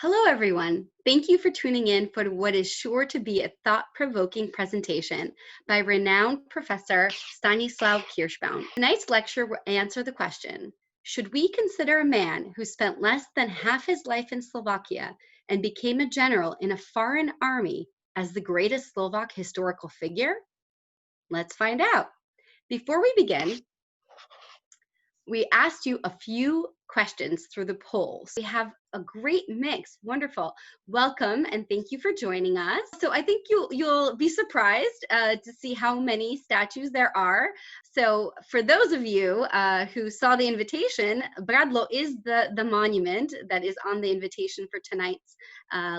Hello, everyone. Thank you for tuning in for what is sure to be a thought-provoking presentation by renowned Professor Stanislav Kirschbaum. Tonight's lecture will answer the question, should we consider a man who spent less than half his life in Slovakia and became a general in a foreign army as the greatest Slovak historical figure? Let's find out. Before we begin, we asked you a few questions through the polls. We have a great mix. Wonderful. Welcome and thank you for joining us. So I think you'll be surprised to see how many statues there are. So for those of you who saw the invitation, Bradlo is the monument that is on the invitation for tonight's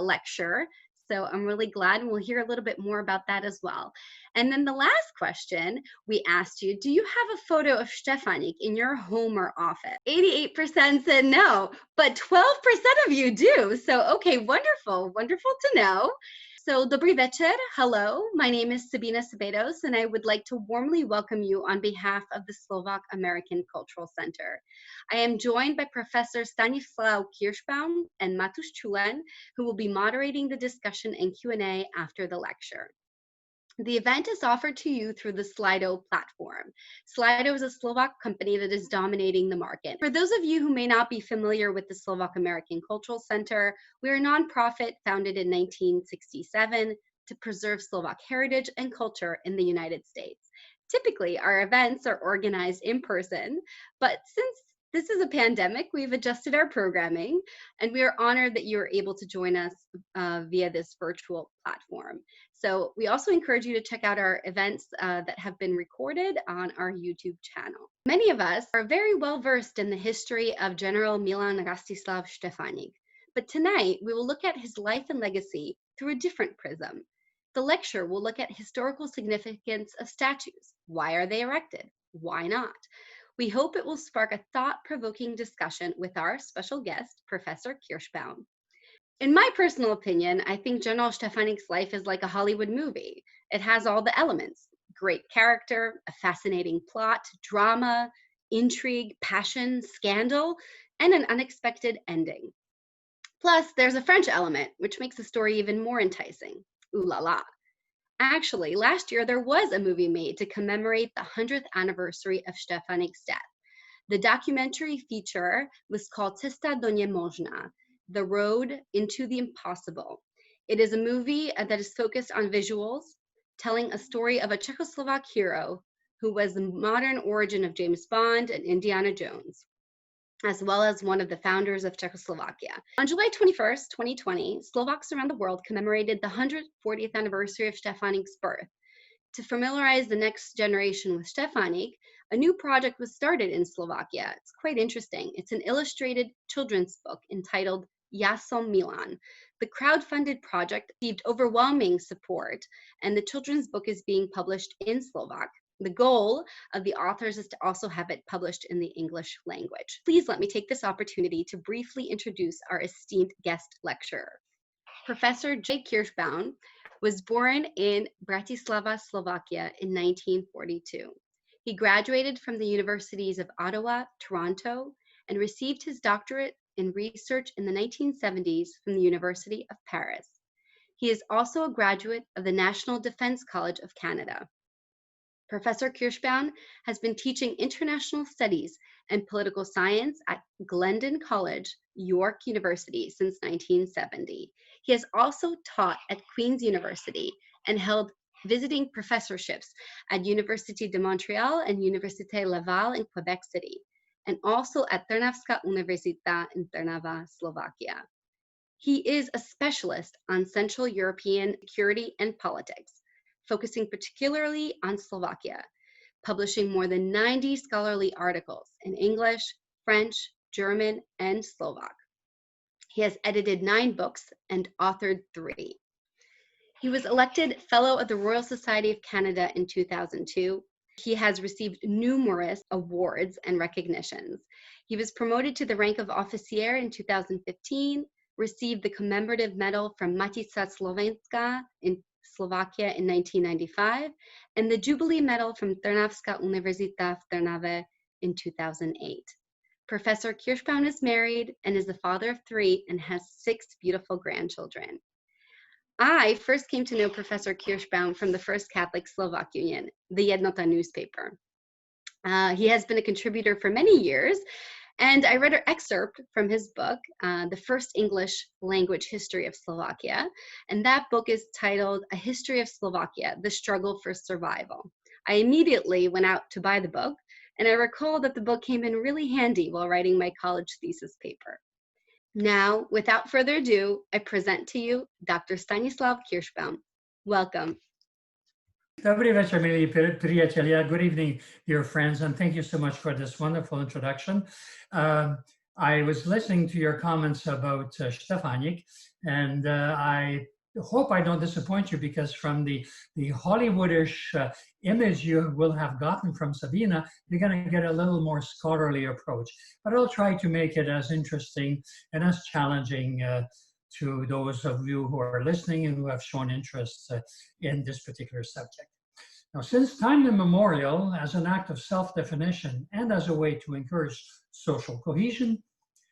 lecture. So I'm really glad, and we'll hear a little bit more about that as well. And then the last question we asked you, do you have a photo of Štefánik in your home or office? 88% said no, but 12% of you do. So, okay, wonderful, wonderful to know. So, dobry večer, hello, my name is Sabina Cebedos, and I would like to warmly welcome you on behalf of the Slovak-American Cultural Center. I am joined by Professor Stanislav Kirschbaum and Matuš Čulen, who will be moderating the discussion and Q&A after the lecture. The event is offered to you through the Slido platform. Slido is a Slovak company that is dominating the market. For those of you who may not be familiar with the Slovak-American Cultural Center, we are a nonprofit founded in 1967 to preserve Slovak heritage and culture in the United States. Typically, our events are organized in person, but since this is a pandemic, we've adjusted our programming, and we are honored that you are able to join us via this virtual platform. So we also encourage you to check out our events that have been recorded on our YouTube channel. Many of us are very well versed in the history of General Milan Rastislav Štefánik, but tonight we will look at his life and legacy through a different prism. The lecture will look at historical significance of statues. Why are they erected? Why not? We hope it will spark a thought-provoking discussion with our special guest, Professor Kirschbaum. In my personal opinion, I think General Štefánik's life is like a Hollywood movie. It has all the elements: great character, a fascinating plot, drama, intrigue, passion, scandal, and an unexpected ending. Plus, there's a French element, which makes the story even more enticing. Ooh la la. Actually, last year there was a movie made to commemorate the 100th anniversary of Štefánik's death. The documentary feature was called Testadoniamojna the Road into the Impossible. It is a movie that is focused on visuals, telling a story of a Czechoslovak hero who was the modern origin of James Bond and Indiana Jones, as well as one of the founders of Czechoslovakia. On July 21st, 2020, Slovaks around the world commemorated the 140th anniversary of Štefánik's birth. To familiarize the next generation with Štefánik, a new project was started in Slovakia. It's quite interesting. It's an illustrated children's book entitled Ja som Milan. The crowd-funded project received overwhelming support, and the children's book is being published in Slovak. The goal of the authors is to also have it published in the English language. Please let me take this opportunity to briefly introduce our esteemed guest lecturer. Professor J. Kirschbaum was born in Bratislava, Slovakia in 1942. He graduated from the universities of Ottawa, Toronto, and received his doctorate in research in the 1970s from the University of Paris. He is also a graduate of the National Defence College of Canada. Professor Kirschbaum has been teaching international studies and political science at Glendon College, York University since 1970. He has also taught at Queen's University and held visiting professorships at Université de Montréal and Université Laval in Quebec City, and also at Trnavská univerzita in Trnava, Slovakia. He is a specialist on Central European security and politics, focusing particularly on Slovakia, publishing more than 90 scholarly articles in English, French, German, and Slovak. He has edited 9 books and authored 3. He was elected Fellow of the Royal Society of Canada in 2002. He has received numerous awards and recognitions. He was promoted to the rank of officier in 2015, received the commemorative medal from Matica Slovenska in Slovakia in 1995, and the Jubilee Medal from Trnavská univerzita v Trnave in 2008. Professor Kirschbaum is married and is the father of 3 and has 6 beautiful grandchildren. I first came to know Professor Kirschbaum from the First Catholic Slovak Union, the Jednota newspaper. He has been a contributor for many years, and I read an excerpt from his book, The First English Language History of Slovakia, and that book is titled A History of Slovakia, The Struggle for Survival. I immediately went out to buy the book, and I recall that the book came in really handy while writing my college thesis paper. Now, without further ado, I present to you Dr. Stanislav Kirschbaum. Welcome. Dobrý večer, milí priatelia. Good evening, dear friends, and thank you so much for this wonderful introduction. I was listening to your comments about Štefánik, and I hope I don't disappoint you, because from the Hollywoodish image you will have gotten from Sabina, you're going to get a little more scholarly approach. But I'll try to make it as interesting and as challenging to those of you who are listening and who have shown interest in this particular subject. Now, since time immemorial, as an act of self-definition and as a way to encourage social cohesion,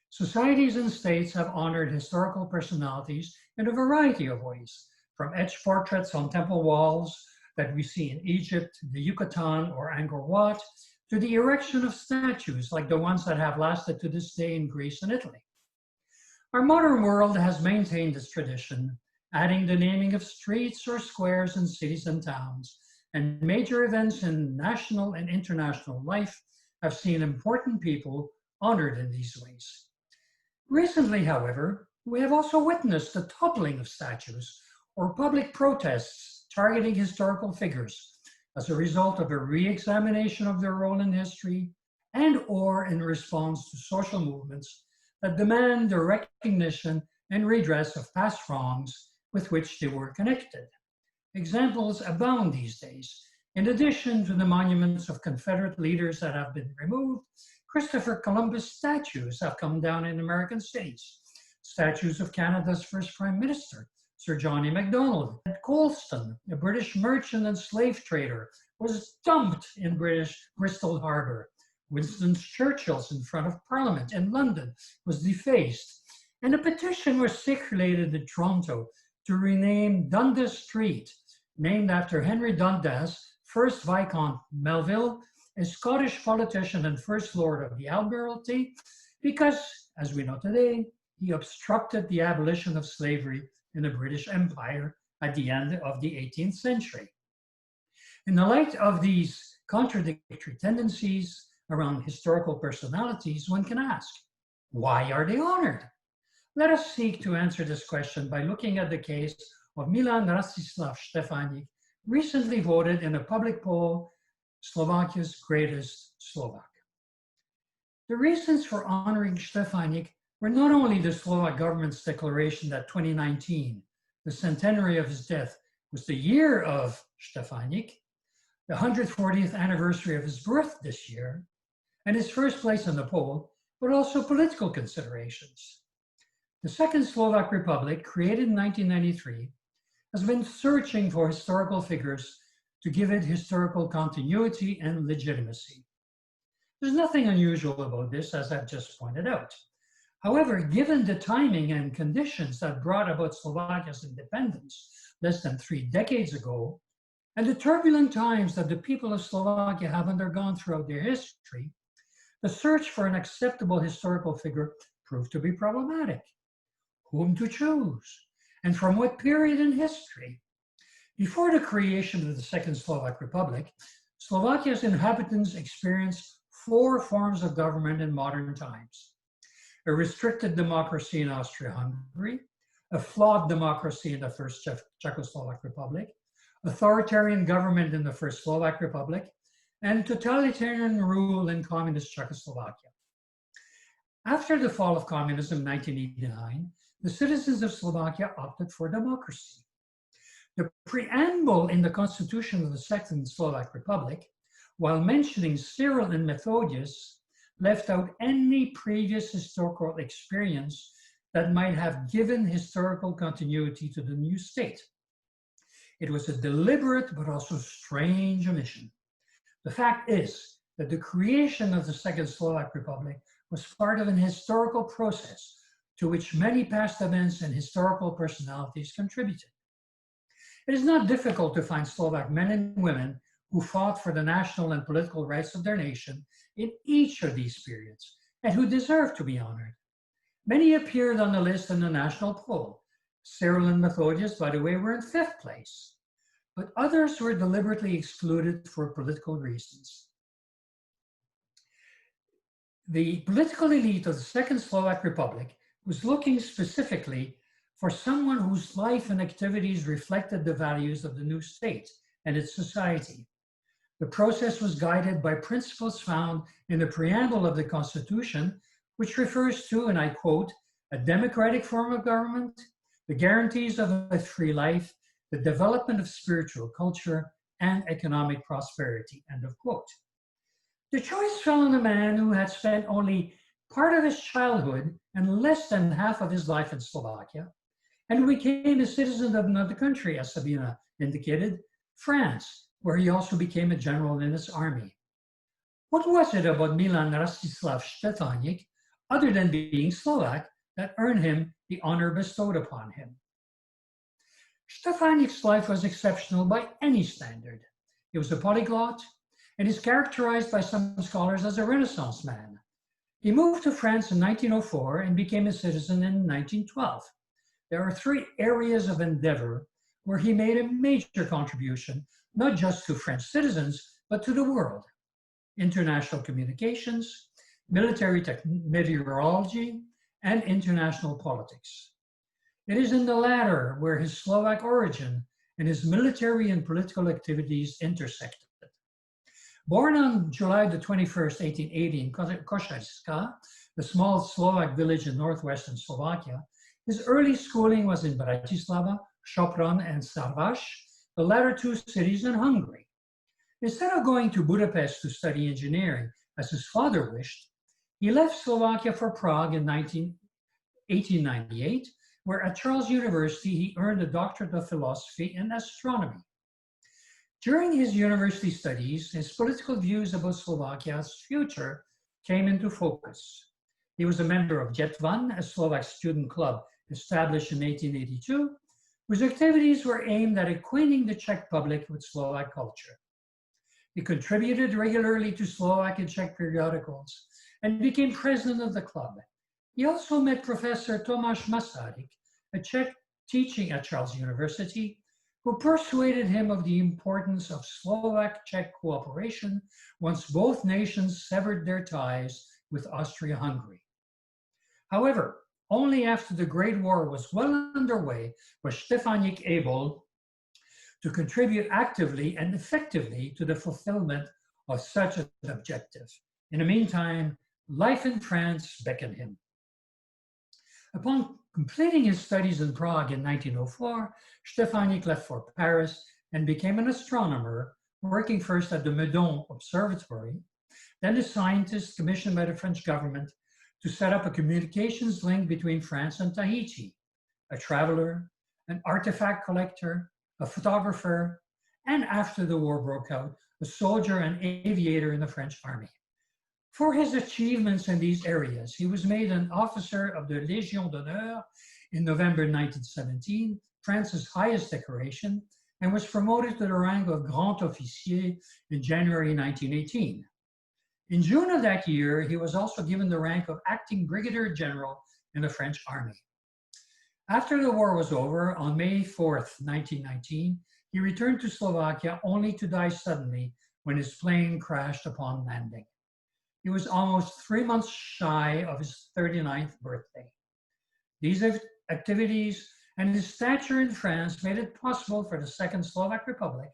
societies and states have honored historical personalities in a variety of ways, from etched portraits on temple walls that we see in Egypt, the Yucatan, or Angkor Wat, to the erection of statues like the ones that have lasted to this day in Greece and Italy. Our modern world has maintained this tradition, adding the naming of streets or squares in cities and towns, and major events in national and international life have seen important people honored in these ways. Recently, however, we have also witnessed the toppling of statues or public protests targeting historical figures as a result of a re-examination of their role in history and/or in response to social movements that demand the recognition and redress of past wrongs with which they were connected. Examples abound these days. In addition to the monuments of Confederate leaders that have been removed, Christopher Columbus statues have come down in American cities. Statues of Canada's first Prime Minister, Sir John A. Macdonald. At Colston, a British merchant and slave trader, was dumped in British Bristol Harbor. Winston Churchill's in front of Parliament in London was defaced, and a petition was circulated in Toronto to rename Dundas Street, named after Henry Dundas, 1st Viscount Melville, a Scottish politician and First Lord of the Admiralty, because, as we know today, he obstructed the abolition of slavery in the British Empire at the end of the 18th century. In the light of these contradictory tendencies around historical personalities, one can ask, why are they honored? Let us seek to answer this question by looking at the case of Milan Rastislav Štefánik, recently voted in a public poll Slovakia's greatest Slovak. The reasons for honoring Štefánik were not only the Slovak government's declaration that 2019, the centenary of his death, was the year of Štefánik, the 140th anniversary of his birth this year, and his first place in the poll, but also political considerations. The Second Slovak Republic, created in 1993, has been searching for historical figures to give it historical continuity and legitimacy. There's nothing unusual about this, as I've just pointed out. However, given the timing and conditions that brought about Slovakia's independence less than 3 decades ago, and the turbulent times that the people of Slovakia have undergone throughout their history, the search for an acceptable historical figure proved to be problematic. Whom to choose? And from what period in history? Before the creation of the Second Slovak Republic, Slovakia's inhabitants experienced 4 forms of government in modern times: a restricted democracy in Austria-Hungary, a flawed democracy in the First Czechoslovak Republic, authoritarian government in the First Slovak Republic, and totalitarian rule in communist Czechoslovakia. After the fall of communism in 1989, the citizens of Slovakia opted for democracy. The preamble in the constitution of the Second Slovak Republic, while mentioning Cyril and Methodius, left out any previous historical experience that might have given historical continuity to the new state. It was a deliberate but also strange omission. The fact is that the creation of the Second Slovak Republic was part of an historical process to which many past events and historical personalities contributed. It is not difficult to find Slovak men and women who fought for the national and political rights of their nation in each of these periods and who deserve to be honored. Many appeared on the list in the national poll. Cyril and Methodius, by the way, were in 5th place, but others were deliberately excluded for political reasons. The political elite of the Second Slovak Republic was looking specifically for someone whose life and activities reflected the values of the new state and its society. The process was guided by principles found in the preamble of the Constitution, which refers to, and I quote, a democratic form of government, the guarantees of a free life, the development of spiritual culture, and economic prosperity, end of quote. The choice fell on a man who had spent only part of his childhood and less than half of his life in Slovakia, and who became a citizen of another country, as Sabina indicated, France, where he also became a general in its army. What was it about Milan Rastislav Štefánik, other than being Slovak, that earned him the honor bestowed upon him? Štefánik's life was exceptional by any standard. He was a polyglot and is characterized by some scholars as a Renaissance man. He moved to France in 1904 and became a citizen in 1912. There are 3 areas of endeavor where he made a major contribution, not just to French citizens, but to the world: international communications, military meteorology, and international politics. It is in the latter where his Slovak origin and his military and political activities intersected. Born on July the 21st, 1880 in Košice, the small Slovak village in northwestern Slovakia, his early schooling was in Bratislava, Sopron, and Sarvas, the latter 2 cities in Hungary. Instead of going to Budapest to study engineering, as his father wished, he left Slovakia for Prague in 1898, where at Charles University he earned a doctorate of philosophy and astronomy. During his university studies, his political views about Slovakia's future came into focus. He was a member of Jetvan, a Slovak student club established in 1882, whose activities were aimed at acquainting the Czech public with Slovak culture. He contributed regularly to Slovak and Czech periodicals and became president of the club. He also met Professor Tomáš Masaryk, a Czech teaching at Charles University, who persuaded him of the importance of Slovak-Czech cooperation once both nations severed their ties with Austria-Hungary. However, only after the Great War was well underway was Štefánik able to contribute actively and effectively to the fulfillment of such an objective. In the meantime, life in France beckoned him. Upon completing his studies in Prague in 1904, Štefánik left for Paris and became an astronomer, working first at the Meudon Observatory, then a scientist commissioned by the French government to set up a communications link between France and Tahiti, a traveler, an artifact collector, a photographer, and after the war broke out, a soldier and aviator in the French army. For his achievements in these areas, he was made an officer of the Légion d'honneur in November 1917, France's highest decoration, and was promoted to the rank of Grand Officier in January 1918. In June of that year, he was also given the rank of acting brigadier general in the French army. After the war was over, on May 4th, 1919, he returned to Slovakia only to die suddenly when his plane crashed upon landing. He was almost 3 months shy of his 39th birthday. These activities and his stature in France made it possible for the Second Slovak Republic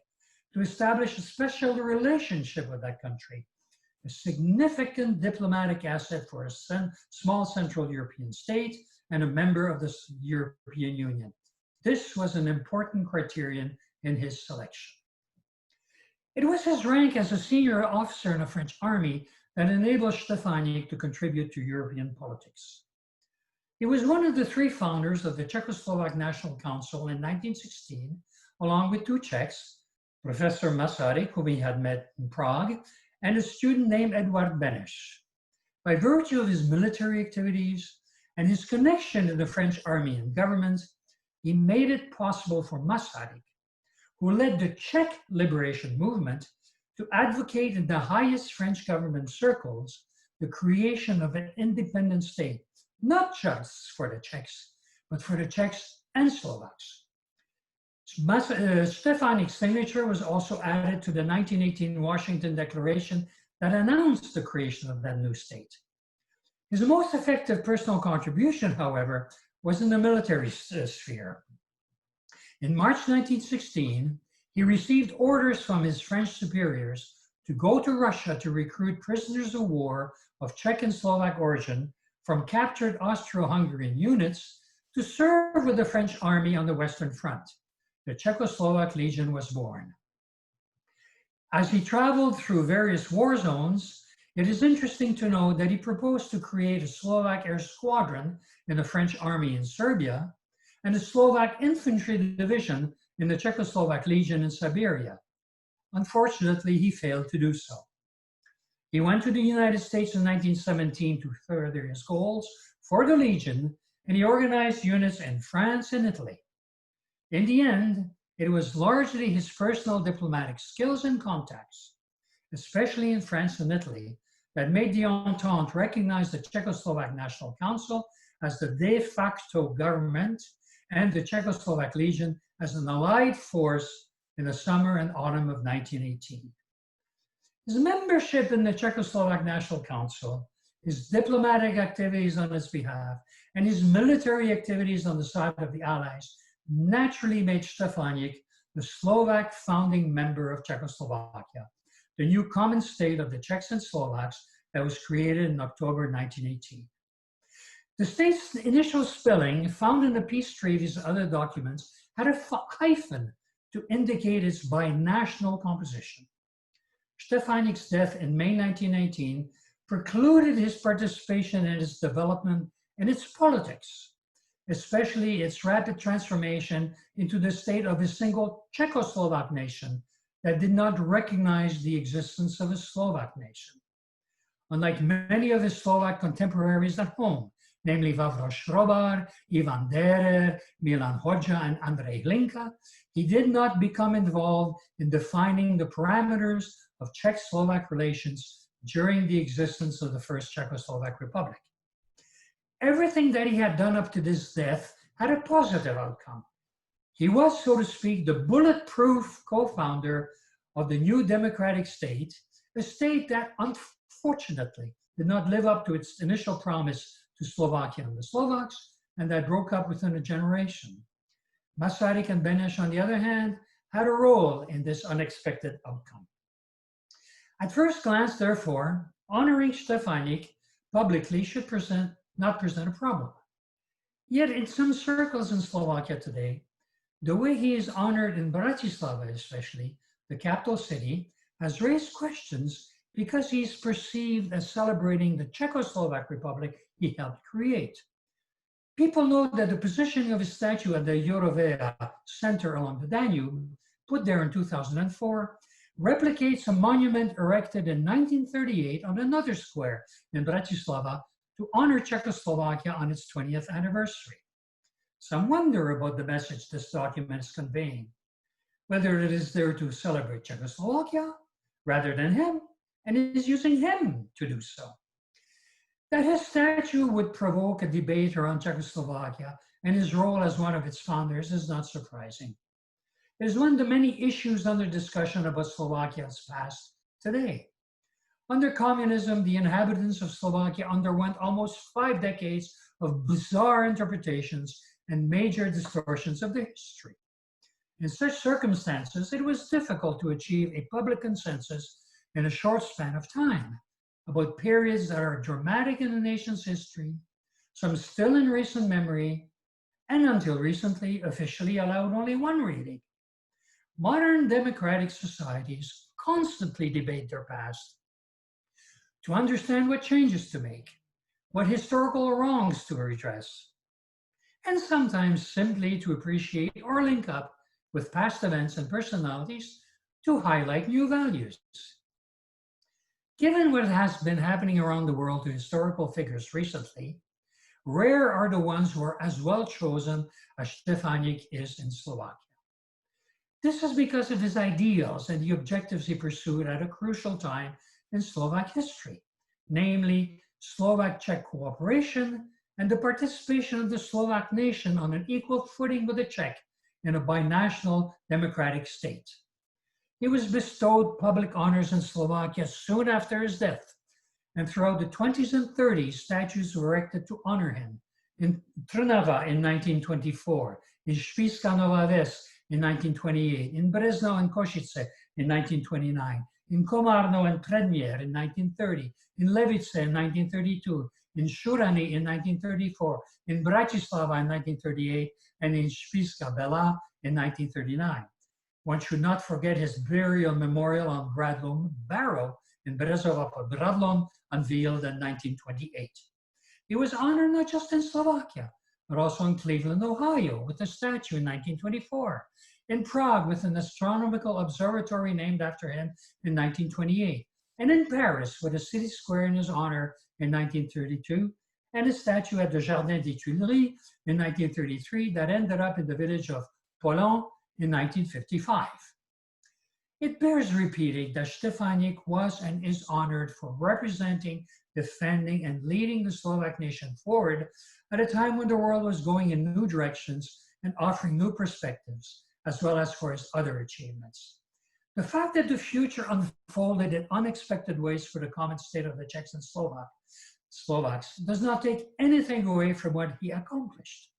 to establish a special relationship with that country, a significant diplomatic asset for a small Central European state and a member of the European Union. This was an important criterion in his selection. It was his rank as a senior officer in the French army that enabled Štefánik to contribute to European politics. He was one of the 3 founders of the Czechoslovak National Council in 1916, along with 2 Czechs, Professor Masaryk, whom he had met in Prague, and a student named Edward Beneš. By virtue of his military activities and his connection to the French army and government, he made it possible for Masaryk, who led the Czech liberation movement, to advocate in the highest French government circles the creation of an independent state, not just for the Czechs, but for the Czechs and Slovaks. Štefánik's signature was also added to the 1918 Washington Declaration that announced the creation of that new state. His most effective personal contribution, however, was in the military sphere. In March 1916, he received orders from his French superiors to go to Russia to recruit prisoners of war of Czech and Slovak origin from captured Austro-Hungarian units to serve with the French army on the Western Front. The Czechoslovak Legion was born. As he traveled through various war zones, it is interesting to note that he proposed to create a Slovak air squadron in the French army in Serbia and a Slovak infantry division in the Czechoslovak Legion in Siberia. Unfortunately, he failed to do so. He went to the United States in 1917 to further his goals for the Legion, and he organized units in France and Italy. In the end, it was largely his personal diplomatic skills and contacts, especially in France and Italy, that made the Entente recognize the Czechoslovak National Council as the de facto government and the Czechoslovak Legion as an allied force in the summer and autumn of 1918. His membership in the Czechoslovak National Council, his diplomatic activities on its behalf, and his military activities on the side of the Allies naturally made Štefánik the Slovak founding member of Czechoslovakia, the new common state of the Czechs and Slovaks that was created in October 1918. The state's initial spelling, found in the peace treaties and other documents, had a hyphen to indicate its binational composition. Štefánik's death in May 1918 precluded his participation in its development and its politics, especially its rapid transformation into the state of a single Czechoslovak nation that did not recognize the existence of a Slovak nation. Unlike many of his Slovak contemporaries at home, namely Vavro Šrobar, Ivan Derer, Milan Hodja, and Andrej Hlinka, he did not become involved in defining the parameters of Czech-Slovak relations during the existence of the First Czechoslovak Republic. Everything that he had done up to this death had a positive outcome. He was, so to speak, the bulletproof co-founder of the new democratic state, a state that unfortunately did not live up to its initial promise to Slovakia and the Slovaks, and that broke up within a generation. Masaryk and Beneš, on the other hand, had a role in this unexpected outcome. At first glance, therefore, honoring Štefánik publicly should not present a problem. Yet in some circles in Slovakia today, the way he is honored in Bratislava especially, the capital city, has raised questions because he is perceived as celebrating the Czechoslovak Republic he helped create. People know that the positioning of his statue at the Eurovia Center along the Danube, put there in 2004, replicates a monument erected in 1938 on another square in Bratislava to honor Czechoslovakia on its 20th anniversary. Some wonder about the message this document is conveying, whether it is there to celebrate Czechoslovakia rather than him, and it is using him to do so. That his statue would provoke a debate around Czechoslovakia and his role as one of its founders is not surprising. It is one of the many issues under discussion about Slovakia's past today. Under communism, the inhabitants of Slovakia underwent almost 5 decades of bizarre interpretations and major distortions of their history. In such circumstances, it was difficult to achieve a public consensus in a short span of time about periods that are dramatic in the nation's history, some still in recent memory, and until recently officially allowed only one reading. Modern democratic societies constantly debate their past to understand what changes to make, what historical wrongs to redress, and sometimes simply to appreciate or link up with past events and personalities to highlight new values. Given what has been happening around the world to historical figures recently, rare are the ones who are as well chosen as Štefánik is in Slovakia. This is because of his ideals and the objectives he pursued at a crucial time in Slovak history, namely Slovak-Czech cooperation and the participation of the Slovak nation on an equal footing with the Czech in a binational democratic state. He was bestowed public honors in Slovakia soon after his death, and throughout the 20s and 30s, statues were erected to honor him in Trnava in 1924, in Spišská Nová Ves in 1928, in Brezno and Košice in 1929, in Komárno and Predmier in 1930, in Levice in 1932, in Šurany in 1934, in Bratislava in 1938, and in Spišská Bela in 1939. One should not forget his burial memorial on Bradlom Barrow in Brezova pod Bradlom, unveiled in 1928. He was honored not just in Slovakia, but also in Cleveland, Ohio, with a statue in 1924, in Prague with an astronomical observatory named after him in 1928, and in Paris with a city square in his honor in 1932, and a statue at the Jardin des Tuileries in 1933 that ended up in the village of Polon in 1955. It bears repeating that Štefánik was and is honored for representing, defending, and leading the Slovak nation forward at a time when the world was going in new directions and offering new perspectives, as well as for his other achievements. The fact that the future unfolded in unexpected ways for the common state of the Czechs and Slovaks does not take anything away from what he accomplished.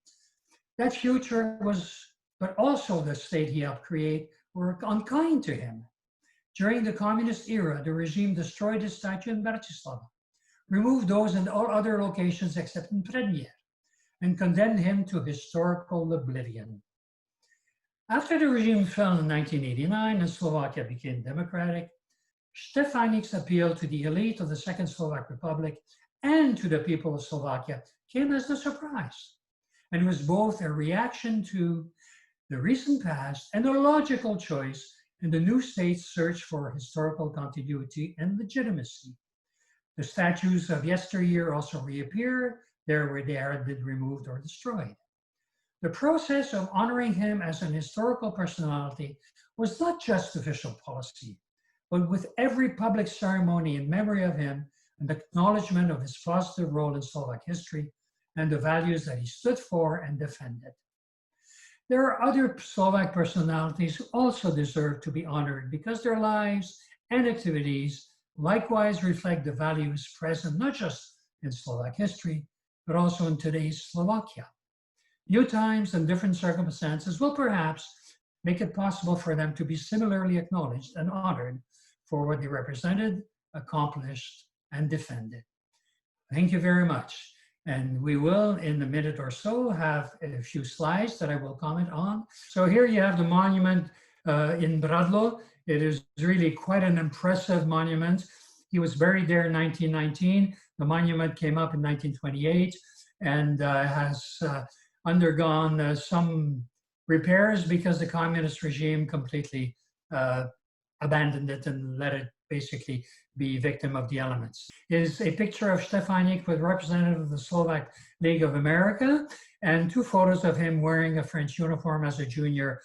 That future was, but also the state he helped create, were unkind to him. During the communist era, the regime destroyed his statue in Bratislava, removed those in all other locations except in Predmier, and condemned him to historical oblivion. After the regime fell in 1989 and Slovakia became democratic, Štefánik's appeal to the elite of the Second Slovak Republic and to the people of Slovakia came as a surprise, and was both a reaction to the recent past and a logical choice in the new state's search for historical continuity and legitimacy. The statues of yesteryear also reappear there where they had been removed or destroyed. The process of honoring him as an historical personality was not just official policy, but with every public ceremony in memory of him and acknowledgement of his positive role in Slovak history and the values that he stood for and defended. There are other Slovak personalities who also deserve to be honored because their lives and activities likewise reflect the values present not just in Slovak history, but also in today's Slovakia. New times and different circumstances will perhaps make it possible for them to be similarly acknowledged and honored for what they represented, accomplished, and defended. Thank you very much. And we will, in a minute or so, have a few slides that I will comment on. So here you have the monument in Bradlo. It is really quite an impressive monument. He was buried there in 1919. The monument came up in 1928 and has undergone some repairs because the communist regime completely abandoned it and let it basically be victim of the elements. Is a picture of Štefánik with representative of the Slovak League of America and two photos of him wearing a French uniform as a junior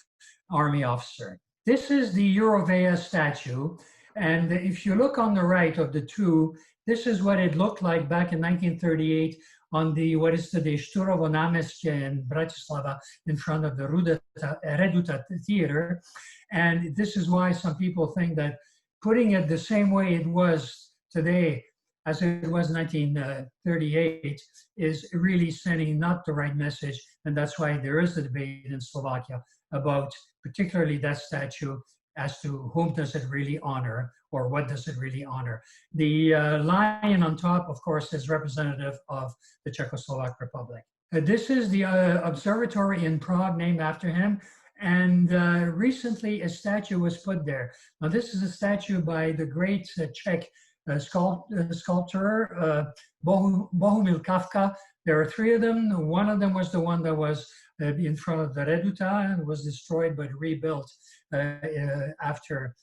army officer. This is the Eurovia statue, and if you look on the right of the two, this is what it looked like back in 1938 on the, what is today Šturovo námestie in Bratislava, in front of the Reduta Theater. And this is why some people think that putting it the same way it was today as it was in 1938 is really sending not the right message. And that's why there is a debate in Slovakia about particularly that statue as to whom does it really honor or what does it really honor. The lion on top, of course, is representative of the Czechoslovak Republic. This is the observatory in Prague named after him. And recently a statue was put there. Now this is a statue by the great Czech sculptor, Bohumil Kafka. There are three of them. One of them was the one that was in front of the Reduta and was destroyed but rebuilt after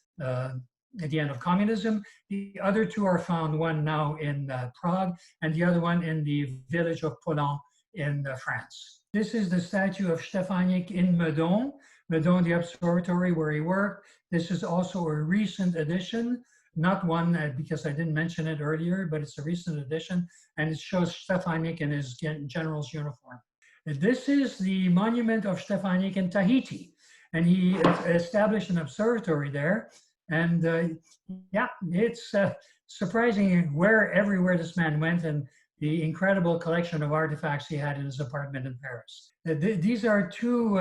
at the end of communism. The other two are found, one now in Prague and the other one in the village of Pollan in France. This is the statue of Štefánik in Meudon, the observatory where he worked. This is also a recent addition, not one because I didn't mention it earlier, but it's a recent addition, and it shows Štefánik in his general's uniform. This is the monument of Štefánik in Tahiti, and he established an observatory there. And yeah, it's surprising everywhere this man went and the incredible collection of artifacts he had in his apartment in Paris. These are two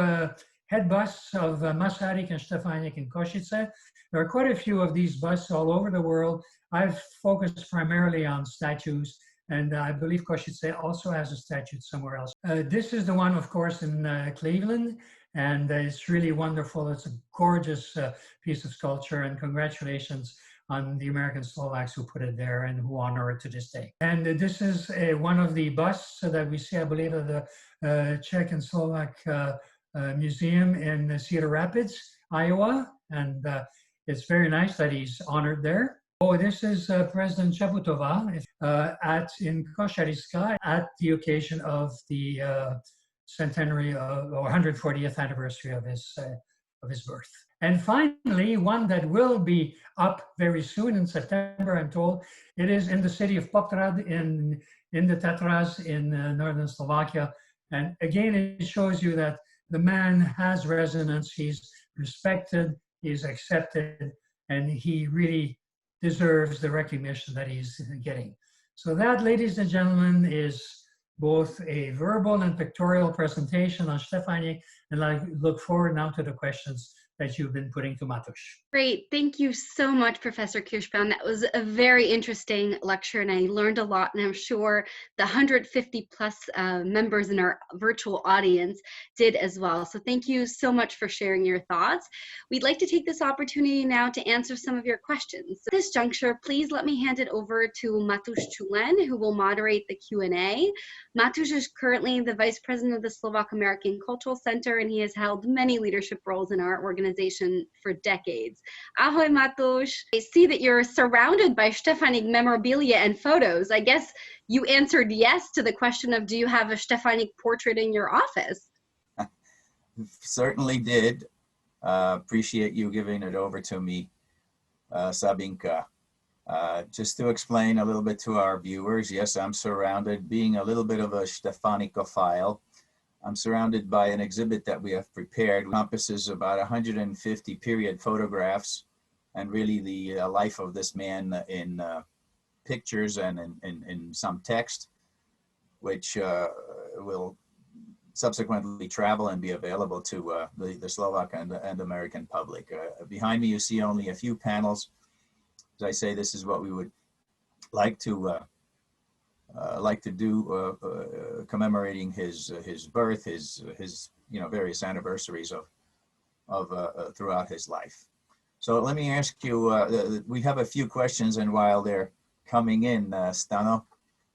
head busts of Masaryk and Štefánik in Košice. There are quite a few of these busts all over the world. I've focused primarily on statues, and I believe Košice also has a statue somewhere else. This is the one, of course, in Cleveland, and it's really wonderful. It's a gorgeous piece of sculpture, and congratulations on the American Slovaks who put it there and who honor it to this day. And this is one of the busts that we see, I believe, at the Czech and Slovak Museum in Cedar Rapids, Iowa, and it's very nice that he's honored there. Oh, this is President Čaputová in Košariska at the occasion of the centenary or 140th anniversary of his birth. And finally, one that will be up very soon in September, I'm told. It is in the city of Poprad in the Tatras in northern Slovakia. And again, it shows you that the man has resonance, he's respected, he's accepted, and he really deserves the recognition that he's getting. So that, ladies and gentlemen, is both a verbal and pictorial presentation on Štefánik, and I look forward now to the questions that you've been putting to Matuš. Great. Thank you so much, Professor Kirschbaum. That was a very interesting lecture, and I learned a lot, and I'm sure the 150 plus members in our virtual audience did as well. So thank you so much for sharing your thoughts. We'd like to take this opportunity now to answer some of your questions. At this juncture, please let me hand it over to Matuš Čulen, who will moderate the Q&A. Matuš is currently the Vice President of the Slovak-American Cultural Center, and he has held many leadership roles in our organization for decades. Ahoy, Matuš. I see that you're surrounded by Štefánik memorabilia and photos. I guess you answered yes to the question of, do you have a Štefánik portrait in your office? Certainly did. Appreciate you giving it over to me, Sabinka. Just to explain a little bit to our viewers, yes, I'm surrounded, being a little bit of a Štefánikophile. I'm surrounded by an exhibit that we have prepared. It encompasses about 150 period photographs and really the life of this man in pictures and in some text, which will subsequently travel and be available to the Slovak and American public. Behind me, you see only a few panels. As I say, this is what we would like to do, commemorating his birth, his various anniversaries of throughout his life. So let me ask you. We have a few questions, and while they're coming in, Stano,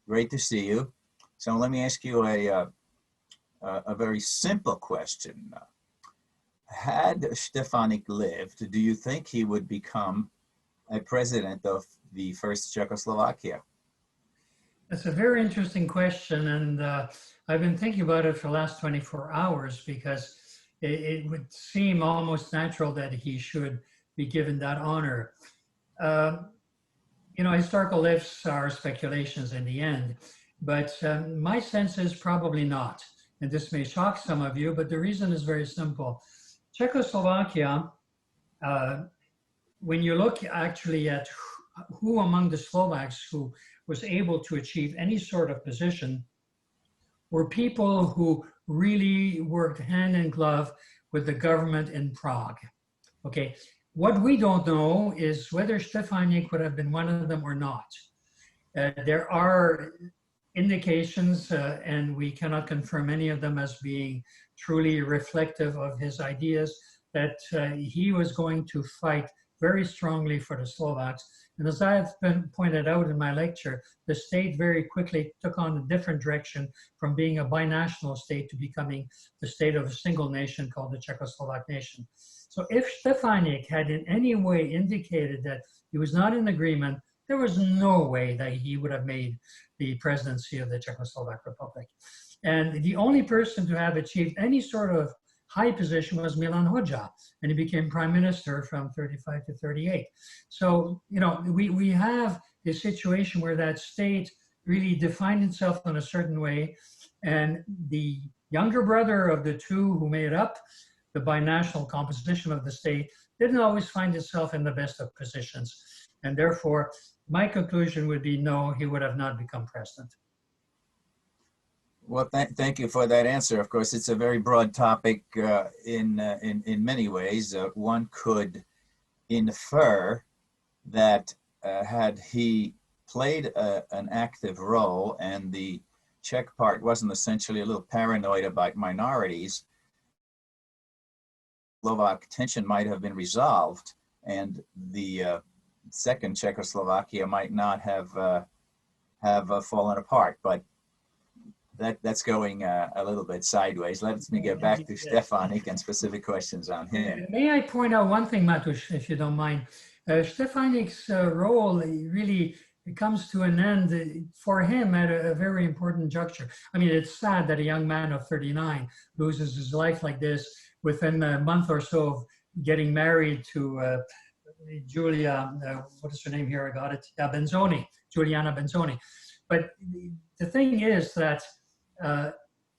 great to see you. So let me ask you a very simple question. Had Štefánik lived, do you think he would become a president of the first Czechoslovakia? That's a very interesting question, and I've been thinking about it for the last 24 hours because it would seem almost natural that he should be given that honor. Historical lifts are speculations in the end, but my sense is probably not. And this may shock some of you, but the reason is very simple. Czechoslovakia, when you look actually at who among the Slovaks who was able to achieve any sort of position, were people who really worked hand in glove with the government in Prague. Okay, what we don't know is whether Štefánik would have been one of them or not. There are indications, and we cannot confirm any of them as being truly reflective of his ideas, that he was going to fight very strongly for the Slovaks And as I have been pointed out in my lecture, the state very quickly took on a different direction from being a binational state to becoming the state of a single nation called the Czechoslovak nation. So if Štefánik had in any way indicated that he was not in agreement, there was no way that he would have made the presidency of the Czechoslovak Republic. And the only person to have achieved any sort of high position was Milan, and he became prime minister from 35 to 38. So, you know, we have a situation where that state really defined itself in a certain way, and the younger brother of the two who made up the binational composition of the state didn't always find itself in the best of positions. And therefore, my conclusion would be no, he would have not become president. Well, thank you for that answer. Of course, it's a very broad topic in many ways. One could infer that had he played an active role and the Czech part wasn't essentially a little paranoid about minorities, Slovak tension might have been resolved, and the second Czechoslovakia might not have fallen apart. But that's going a little bit sideways. Let me get back to Štefánik and specific questions on him. May I point out one thing, Matusz, if you don't mind? Štefánik's role really comes to an end for him at a very important juncture. I mean, it's sad that a young man of 39 loses his life like this within a month or so of getting married to Julia, what is her name here? I got it, Juliana Benzoni. But the thing is that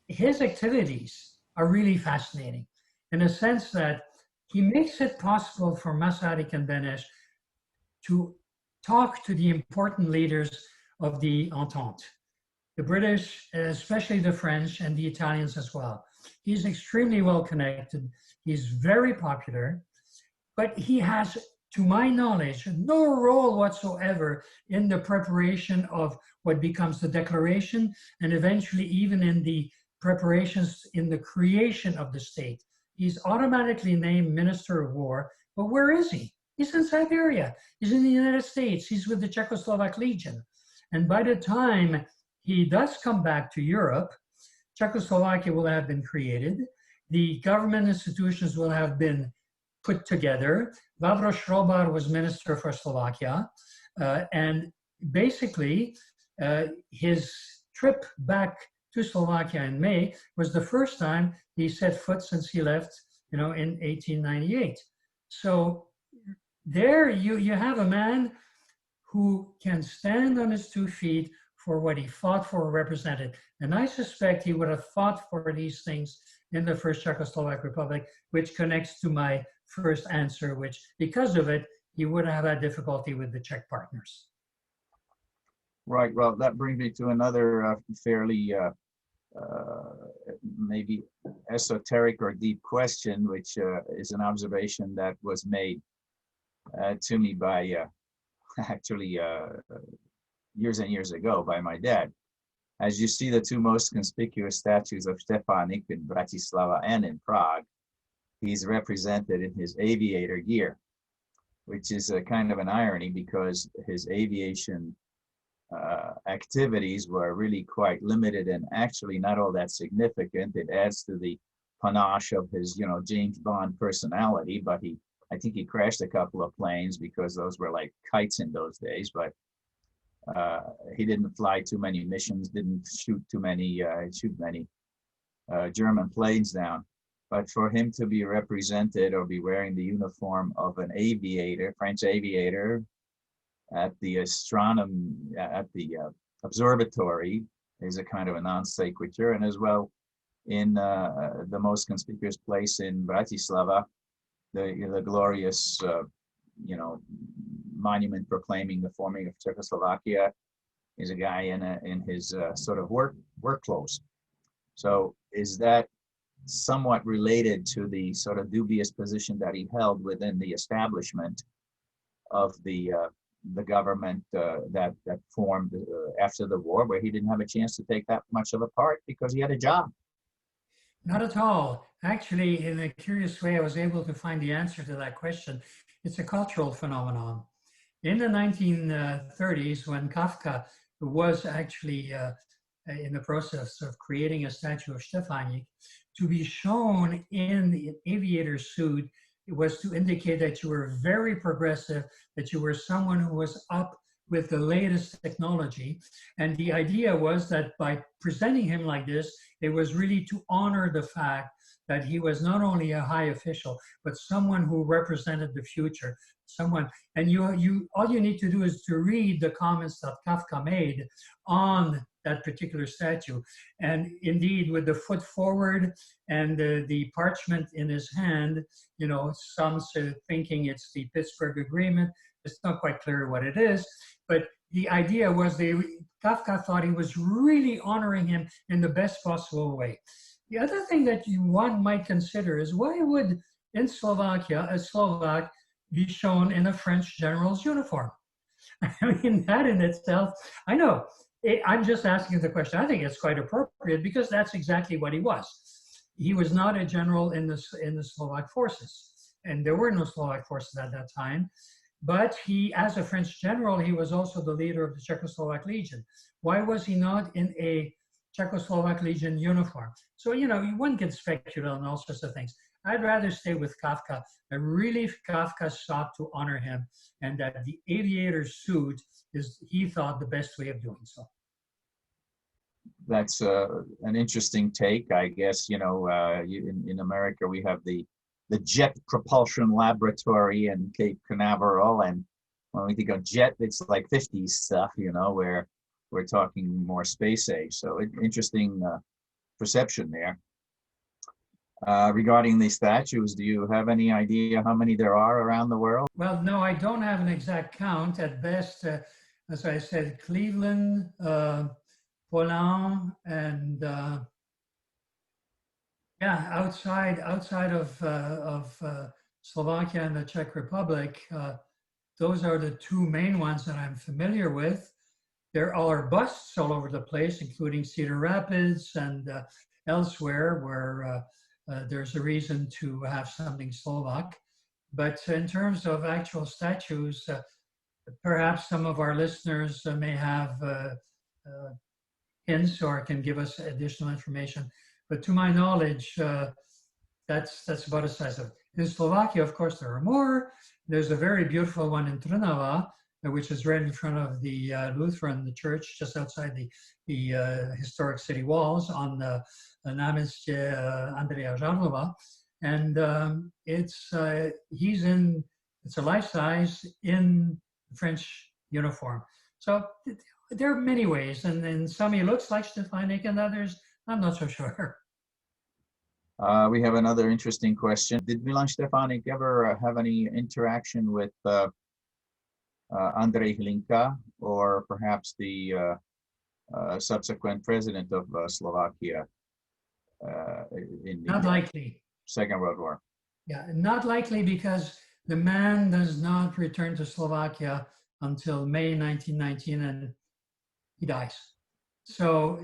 his activities are really fascinating in a sense that he makes it possible for Masaryk and Benes to talk to the important leaders of the Entente, the British, especially the French, and the Italians as well. He's extremely well connected. He's very popular, but he has, to my knowledge, no role whatsoever in the preparation of what becomes the declaration, and eventually even in the preparations in the creation of the state. He's automatically named Minister of War, but where is he? He's in Siberia. He's in the United States. He's with the Czechoslovak Legion. And by the time he does come back to Europe, Czechoslovakia will have been created. The government institutions will have been put together. Vavro Šrobar was minister for Slovakia. And basically, his trip back to Slovakia in May was the first time he set foot since he left, in 1898. So there you have a man who can stand on his 2 feet for what he fought for or represented. And I suspect he would have fought for these things in the first Czechoslovak Republic, which connects to my first answer, which because of it, he would have had difficulty with the Czech partners. Right, well, that brings me to another fairly maybe esoteric or deep question, which is an observation that was made to me by actually years and years ago by my dad. As you see the two most conspicuous statues of Štefánik in Bratislava and in Prague, he's represented in his aviator gear, which is a kind of an irony because his aviation activities were really quite limited and actually not all that significant. It adds to the panache of his, James Bond personality, but I think he crashed a couple of planes because those were like kites in those days, but he didn't fly too many missions, didn't shoot many German planes down. But for him to be represented or be wearing the uniform of an aviator, French aviator, at the observatory is a kind of a non sequitur, and as well in the most conspicuous place in Bratislava, the glorious monument proclaiming the forming of Czechoslovakia is a guy in his sort of work clothes. So is that somewhat related to the sort of dubious position that he held within the establishment of the government that formed after the war, where he didn't have a chance to take that much of a part because he had a job? Not at all. Actually, in a curious way, I was able to find the answer to that question. It's a cultural phenomenon. in the 1930s, when Kafka was actually in the process of creating a statue of Štefánik, to be shown in the aviator suit, it was to indicate that you were very progressive, that you were someone who was up with the latest technology. And the idea was that by presenting him like this, it was really to honor the fact that he was not only a high official, but someone who represented the future. Someone, and all you need to do is to read the comments that Kafka made on that particular statue. And indeed, with the foot forward and the parchment in his hand, you know, some thinking it's the Pittsburgh Agreement. It's not quite clear what it is, but the idea was Kafka thought he was really honoring him in the best possible way. The other thing that one might consider is, why would in Slovakia a Slovak be shown in a French general's uniform? I mean, that in itself, I know, I'm just asking the question. I think it's quite appropriate because that's exactly what he was. He was not a general in the Slovak forces, and there were no Slovak forces at that time. But he, as a French general, he was also the leader of the Czechoslovak Legion. Why was he not in a Czechoslovak Legion uniform? So, you know, one can speculate on all sorts of things. I'd rather stay with Kafka. And really, Kafka sought to honor him, and that the aviator suit is, he thought, the best way of doing so. That's an interesting take, I guess. You know, in America, we have the Jet Propulsion Laboratory in Cape Canaveral, and when we think of jet, it's like 50s stuff, you know, where we're talking more space age. So interesting perception there. Regarding the statues, do you have any idea how many there are around the world? Well, no, I don't have an exact count. At best, as I said, Cleveland, Poland, and yeah, outside of Slovakia and the Czech Republic, those are the two main ones that I'm familiar with. There are busts all over the place, including Cedar Rapids and elsewhere, where there's a reason to have something Slovak. But in terms of actual statues, perhaps some of our listeners may have hints or can give us additional information. But to my knowledge, that's about the size of it. In Slovakia, of course, there are more. There's a very beautiful one in Trnava, which is right in front of the Lutheran church, just outside the historic city walls on the námestie Andreja Žarlova. And it's a life-size in French uniform. So there are many ways, and in some he looks like Štefánik, and others I'm not so sure. We have another interesting question. Did Milan Štefánik ever have any interaction with Andrej Hlinka, or perhaps the subsequent president of Slovakia in Not likely. Second World War? Yeah, not likely, because the man does not return to Slovakia until May 1919, and he dies. So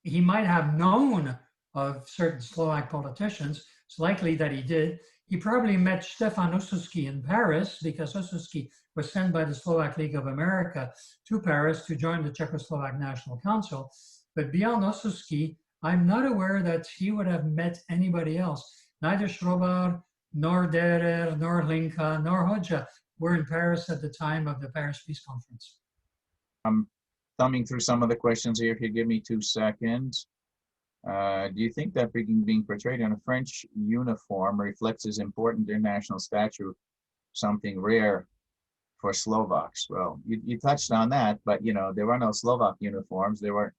he might have known of certain Slovak politicians. It's likely that he did. He probably met Stefan Osuski in Paris, because Osuski was sent by the Slovak League of America to Paris to join the Czechoslovak National Council. But beyond Osuski, I'm not aware that he would have met anybody else. Neither Šrobar, nor Derer, nor Hlinka, nor Hoxha were in Paris at the time of the Paris Peace Conference. I'm thumbing through some of the questions here. If you give me 2 seconds. Do you think that being portrayed in a French uniform reflects his important international stature, something rare for Slovaks? Well, you touched on that, but you know, there were no Slovak uniforms. There were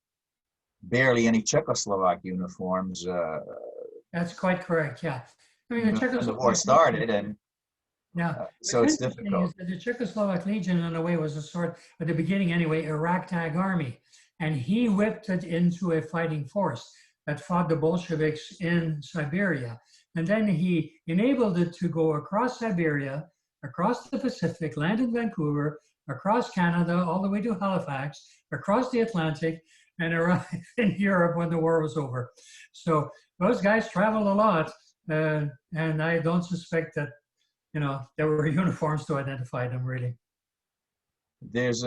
barely any Czechoslovak uniforms. That's quite correct, yeah. I mean, the war started, and yeah, so it's difficult. The Czechoslovak Legion, in a way, was a sort, at the beginning anyway, a ragtag army. And he whipped it into a fighting force that fought the Bolsheviks in Siberia. And then he enabled it to go across Siberia, across the Pacific, land in Vancouver, across Canada, all the way to Halifax, across the Atlantic, and arrive in Europe when the war was over. So those guys traveled a lot, and I don't suspect that, you know, there were uniforms to identify them, really. There's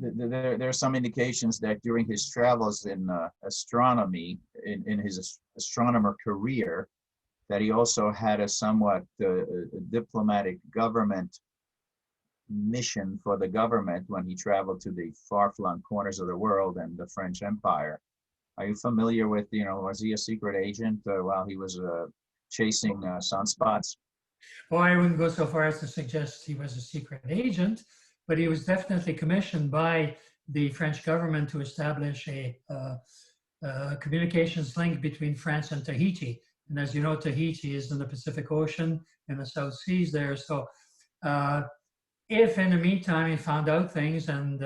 there are some indications that during his travels in astronomy, in his astronomer career, that he also had a somewhat diplomatic government mission for the government when he traveled to the far-flung corners of the world and the French Empire. Are you familiar with, was he a secret agent while he was chasing sunspots? Well, I wouldn't go so far as to suggest he was a secret agent, but he was definitely commissioned by the French government to establish a communications link between France and Tahiti. And as you know, Tahiti is in the Pacific Ocean in the South Seas there. So if in the meantime he found out things, and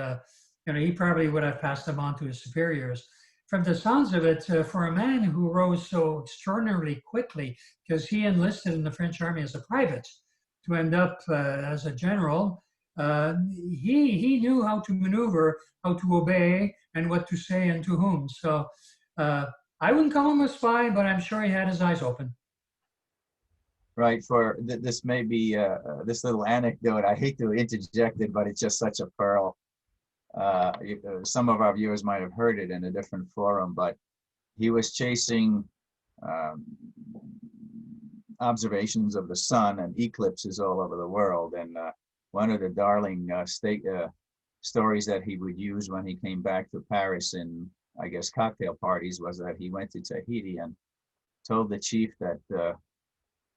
he probably would have passed them on to his superiors. From the sounds of it, for a man who rose so extraordinarily quickly, because he enlisted in the French army as a private to end up as a general, he knew how to maneuver, how to obey, and what to say and to whom. So I wouldn't call him a spy, but I'm sure he had his eyes open. Right. This may be this little anecdote. I hate to interject it, but it's just such a pearl. Some of our viewers might have heard it in a different forum, but he was chasing observations of the sun and eclipses all over the world. And one of the darling stories that he would use when he came back to Paris in, I guess, cocktail parties was that he went to Tahiti and told the chief that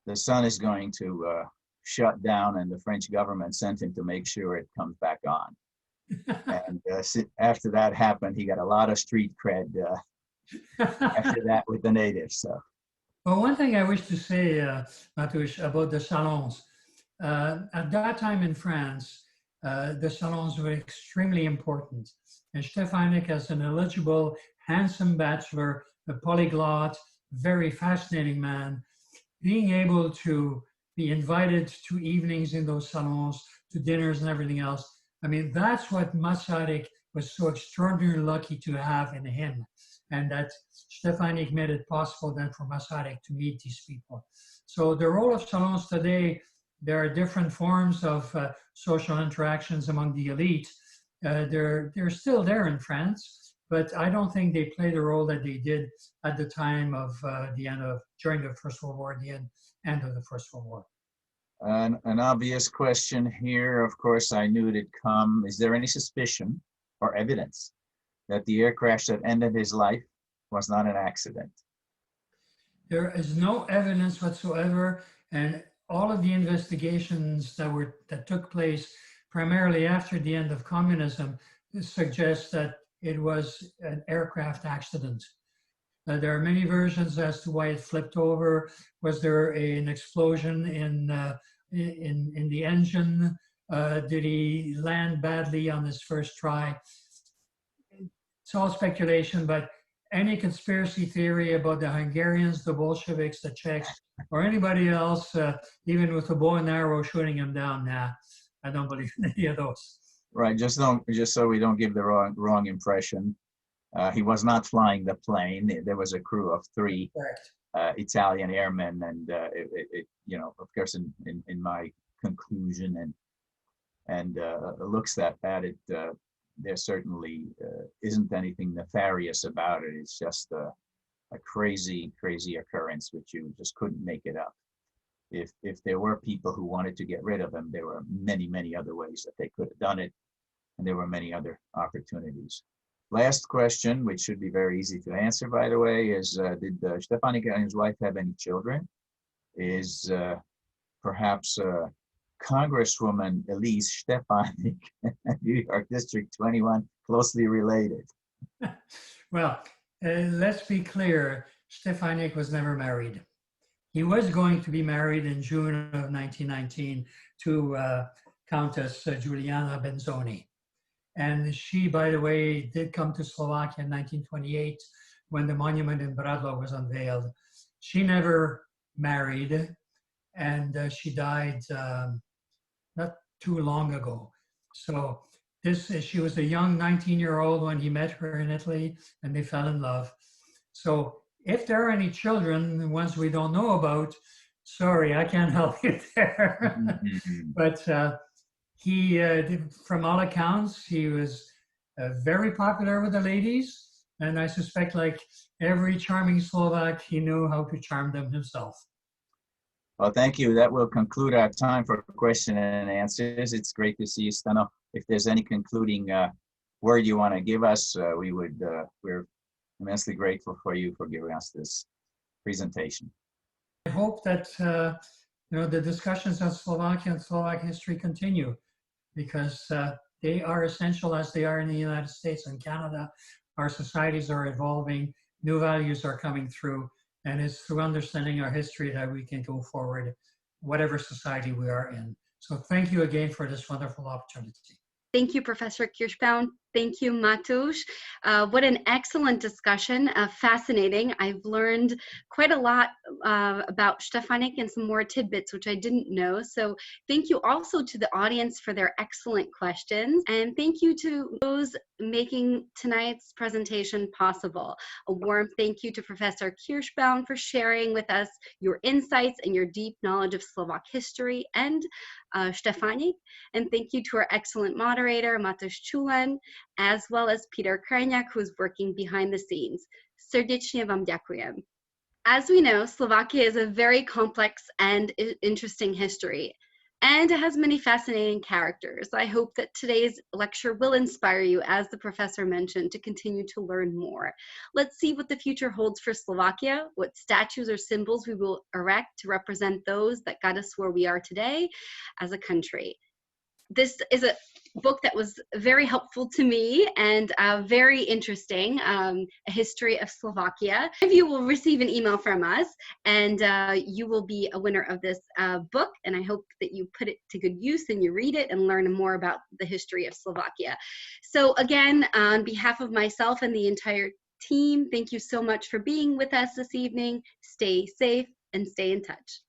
the sun is going to shut down, and the French government sent him to make sure it comes back on. And after that happened, he got a lot of street cred after that with the natives. So, well, one thing I wish to say, Matoush, about the salons. At that time in France, the salons were extremely important. And Štefánik, as an eligible, handsome bachelor, a polyglot, very fascinating man, being able to be invited to evenings in those salons, to dinners and everything else. I mean, that's what Masaryk was so extraordinarily lucky to have in him. And that Štefánik made it possible then for Masaryk to meet these people. So the role of salons today, there are different forms of social interactions among the elite. They're still there in France, but I don't think they play the role that they did at the time of during the First World War, the end of the First World War. An obvious question here, of course, I knew it'd come. Is there any suspicion or evidence that the air crash that ended his life was not an accident? There is no evidence whatsoever, and all of the investigations that took place primarily after the end of communism suggest that it was an aircraft accident. There are many versions as to why it flipped over. Was there an explosion in the engine? Did he land badly on his first try? It's all speculation, but any conspiracy theory about the Hungarians, the Bolsheviks, the Czechs, or anybody else, even with a bow and arrow shooting him down, nah, I don't believe in any of those. Right, just so we don't give the wrong impression. He was not flying the plane. There was a crew of 3 Italian airmen, and of course, in my conclusion and looks at it, there certainly isn't anything nefarious about it. It's just a crazy occurrence, which you just couldn't make it up. If there were people who wanted to get rid of him, there were many other ways that they could have done it, and there were many other opportunities. Last question, which should be very easy to answer, by the way, is did Štefánik and his wife have any children? Is perhaps Congresswoman Elise Štefánik, New York District 21, closely related? Well, let's be clear, Štefánik was never married. He was going to be married in June of 1919 to Countess Juliana Benzoni. And she, by the way, did come to Slovakia in 1928 when the monument in Bradlo was unveiled. She never married, and she died not too long ago. So she was a young 19-year-old when he met her in Italy, and they fell in love. So if there are any children, the ones we don't know about, sorry, I can't help you there. But He, from all accounts, he was very popular with the ladies. And I suspect, like every charming Slovak, he knew how to charm them himself. Well, thank you. That will conclude our time for question and answers. It's great to see you, Stano. If there's any concluding word you want to give us, we're immensely grateful for you for giving us this presentation. I hope that the discussions on Slovakia and Slovak history continue, because they are essential as they are in the United States and Canada. Our societies are evolving, new values are coming through, and it's through understanding our history that we can go forward, whatever society we are in. So thank you again for this wonderful opportunity. Thank you, Professor Kirschbaum. Thank you, Matusz. What an excellent discussion, fascinating. I've learned quite a lot about Štefánik and some more tidbits, which I didn't know. So thank you also to the audience for their excellent questions. And thank you to those making tonight's presentation possible. A warm thank you to Professor Kirschbaum for sharing with us your insights and your deep knowledge of Slovak history and Štefánik. And thank you to our excellent moderator, Matusz Čulen, as well as Peter Krajniak, who is working behind the scenes. Srdečne vám ďakujem. As we know, Slovakia is a very complex and interesting history, and it has many fascinating characters. I hope that today's lecture will inspire you, as the professor mentioned, to continue to learn more. Let's see what the future holds for Slovakia, what statues or symbols we will erect to represent those that got us where we are today as a country. This is a book that was very helpful to me and very interesting, a history of Slovakia. If you will receive an email from us, and you will be a winner of this book, and I hope that you put it to good use and you read it and learn more about the history of Slovakia. So again, on behalf of myself and the entire team, thank you so much for being with us this evening. Stay safe and stay in touch.